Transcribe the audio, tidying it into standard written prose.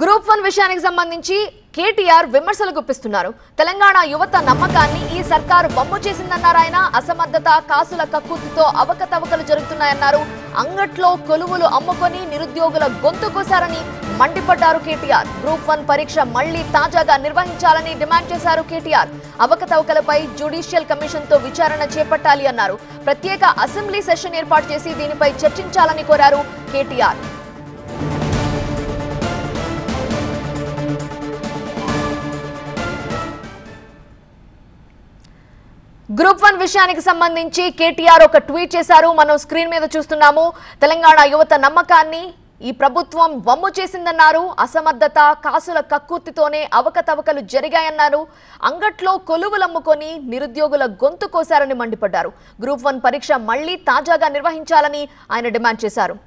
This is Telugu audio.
గ్రూప్ 1 విషయానికి సంబంధించి కేటీఆర్ విమర్శలు గుప్పిస్తున్నారు. తెలంగాణ యువత నమ్మకాన్ని ఈ సర్కారు బొమ్మ చేసిందన్నారు ఆయన. అసమర్థత, కాసుల కక్కుర్తితో అవకతవకలు జరుగుతున్నాయన్నారు. అంగట్లో కొలువులు అమ్ముకొని నిరుద్యోగుల గొంతు కోసారని మండిపడ్డారు కేటీఆర్. గ్రూప్ 1 పరీక్ష మళ్లీ తాజాగా నిర్వహించాలని డిమాండ్ చేశారు కేటీఆర్. అవకతవకలపై జ్యుడిషియల్ కమిషన్ తో విచారణ చేపట్టాలి అన్నారు. ప్రత్యేక అసెంబ్లీ సెషన్ ఏర్పాటు చేసి దీనిపై చర్చించాలని కోరారు కేటీఆర్. గ్రూప్ 1 విషయానికి సంబంధించి కేటీఆర్ ఒక ట్వీట్ చేశారు. మనం స్క్రీన్ మీద చూస్తున్నాము. తెలంగాణ యువత నమ్మకాన్ని ఈ ప్రభుత్వం వమ్ము చేసిందన్నారు. అసమర్థత, కాసుల కక్కుర్తితోనే అవకతవకలు జరిగాయన్నారు. అంగట్లో కొలువులమ్ముకొని నిరుద్యోగుల గొంతు కోసారని మండిపడ్డారు. గ్రూప్ 1 పరీక్ష మళ్లీ తాజాగా నిర్వహించాలని ఆయన డిమాండ్ చేశారు.